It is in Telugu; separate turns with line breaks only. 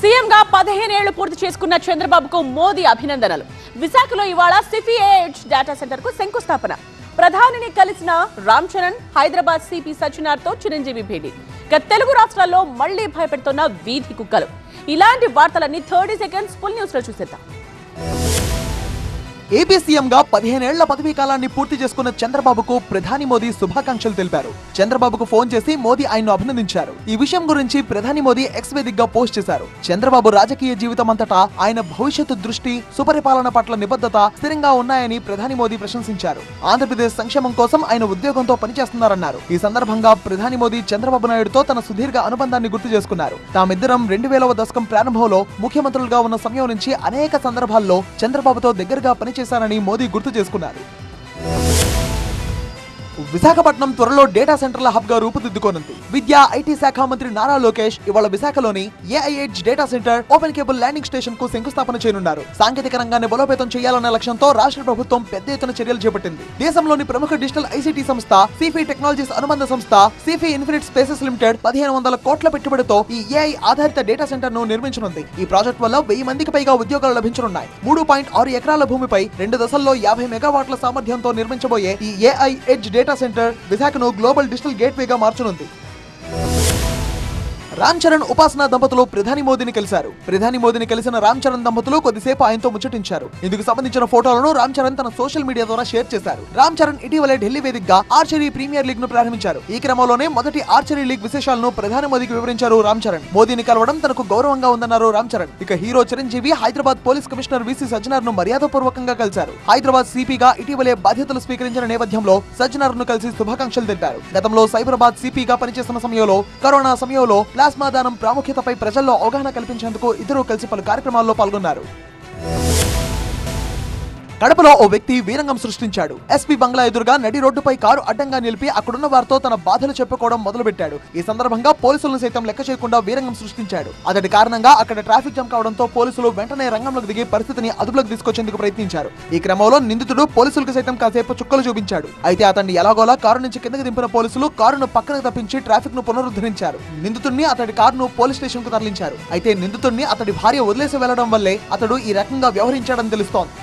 సీఎంగా 15 ఏళ్లు పూర్తి చేసుకున్న చంద్రబాబుకు మోదీ అభినందనలు. విశాఖలో ఇవాళ సిఫీ ఏహెచ్ డేటా సెంటర్ కు శంకుస్థాపన. ప్రధానిని కలిసిన రామ్ చరణ్, హైదరాబాద్ సిపి సజ్జనార్తో చిరంజీవి భేటీ. తెలుగు రాష్ట్రాల్లో మళ్లీ భయపెడుతున్న వీధి కుక్కలు. ఇలాంటి వార్తలన్నీ 30 సెకండ్స్ ఫుల్ న్యూస్ లో చూసేద్దాం.
ఏపీ సీఎంగా 15 ఏళ్ల పదవీ కాలాన్ని పూర్తి చేసుకున్న చంద్రబాబుకు ప్రధాని మోదీ శుభాకాంక్షలు తెలిపారు. చంద్రబాబుకు ఫోన్ చేసి మోదీ ఆయన్ను అభినందించారు. ఈ విషయం గురించి ప్రధాని మోదీ ఎక్స్ వేదికగా పోస్ట్ చేశారు. చంద్రబాబు రాజకీయ జీవితం అంతటా ఆయన భవిష్యత్తు దృష్టి, సుపరిపాలన పట్ల నిబద్ధత స్థిరంగా ఉన్నాయని ప్రధాని మోదీ ప్రశంసించారు. ఆంధ్రప్రదేశ్ సంక్షేమం కోసం ఆయన ఉద్యోగంతో పనిచేస్తున్నారన్నారు. ఈ సందర్భంగా ప్రధాని మోదీ చంద్రబాబు నాయుడుతో తన సుదీర్ఘ అనుబంధాన్ని గుర్తు చేసుకున్నారు. తామిద్దరం 2000వ దశకం ప్రారంభంలో ముఖ్యమంత్రులుగా ఉన్న సమయం నుంచి అనేక సందర్భాల్లో చంద్రబాబుతో దగ్గరగా పనిచేశారని మోదీ గుర్తు చేసుకున్నారు. విశాఖపట్నం త్వరలో డేటా సెంటర్ల హబ్ గా రూపుదిద్దుకోనుంది. విద్యా ఐటీ శాఖ మంత్రి నారా లోకేష్ ఇవాళ విశాఖలోని AIH data center, open cable landing station కు శంకుస్థాపన చేయనున్నారు. సాంకేతిక రంగాన్ని బలోపేతం చేయాలన్న లక్ష్యంతో రాష్ట్ర ప్రభుత్వం పెద్ద ఎత్తున చర్యలు చేపట్టింది. దేశంలోని ప్రముఖ డిజిటల్ ఐసీటీ సంస్థ సిఫీ టెక్నాలజీస్ అనుబంధ సంస్థ సిఫీ ఇన్ఫినిట్ స్పేసెస్ లిమిటెడ్ 1500 కోట్ల పెట్టుబడితో ఈ ఏఐ ఆధారిత డేటా సెంటర్ ను నిర్మించనుంది. ఈ ప్రాజెక్ట్ వల్ల 1000 మందికి పైగా ఉద్యోగాలు లభించనున్నాయి. 3.6 ఎకరాల భూమిపై 2 దశల్లో 50 మెగావాట్ల సామర్థ్యంతో నిర్మించబోయే ఈ ఏఐహెచ్ డేటా సెంటర్ విశాఖను గ్లోబల్ డిజిటల్ గేట్వేగా మార్చనుంది. రామ్ చరణ్, ఉపాసన దంపతులు ప్రధాని మోదీని కలిశారు. ప్రధాని మోదీని కలిసిన రామ్ చరణ్ దంపతులు కొద్దిసేపు ఆయనతో ముచ్చటించారు. ఇందుకు సంబంధించిన ఫోటోలను రామ్ చరణ్ తన సోషల్ మీడియా ద్వారా షేర్ చేశారు. రామ్ చరణ్ ఇటీవలే ఢిల్లీ వేదికగా ఆర్చరీ ప్రీమియర్ లీగ్ ను ప్రారంభించారు. ఈ క్రమంలోనే మొదటి ఆర్చరీ లీగ్ విశేషాలను ప్రధాని మోదీకి వివరించారు రామ్ చరణ్. మోదీని కలవడం తనకు గౌరవంగా ఉందన్నారు రామ్ చరణ్. ఇక hero Chiranjeevi Hyderabad police commissioner VC Sajjanar ను మర్యాదపూర్వకంగా కలిశారు. హైదరాబాద్ సిపిగా ఇటీవలే బాధ్యతలు స్వీకరించిన నేపథ్యంలో సజ్జనార్ ను కలిసి శుభాకాంక్షలు తెలిపారు. గతంలో సైబరాబాద్ సిపిగా పనిచేస్తున్న సమయంలో కరోనా సమయంలో ప్లాస్మా దానం ప్రాముఖ్యతపై ప్రజల్లో అవగాహన కల్పించేందుకు ఇద్దరూ కలిసి పలు కార్యక్రమాల్లో పాల్గొన్నారు. కడపలో ఓ వ్యక్తి వీరంగం సృష్టించాడు. ఎస్పీ బంగ్లా ఎదురుగా నడి రోడ్డుపై కారు అడ్డంగా నిలిపి అక్కడున్న వారితో తన బాధలు చెప్పుకోవడం మొదలుపెట్టాడు. ఈ సందర్భంగా పోలీసులను సైతం లెక్క చేయకుండా వీరంగం సృష్టించాడు. అతడి కారణంగా అక్కడ ట్రాఫిక్ జామ్ కావడంతో పోలీసులు వెంటనే రంగంలోకి దిగి పరిస్థితిని అదుపులోకి తీసుకొచ్చేందుకు ప్రయత్నించారు. ఈ క్రమంలో నిందితుడు పోలీసులకు సైతం కాసేపు చుక్కలు చూపించాడు. అయితే అతన్ని ఎలాగోలా కారు నుంచి కిందకి దింపిన పోలీసులు కారును పక్కనకు తప్పించి ట్రాఫిక్ ను పునరుద్ధరించారు. నిందితుడిని, అతడి కారును పోలీస్ స్టేషన్ కు తరలించారు. అయితే నిందితుడిని అతడి భార్య వదిలేసి వెళ్లడం వల్లే అతడు ఈ రకంగా వ్యవహరించాడని తెలుస్తోంది.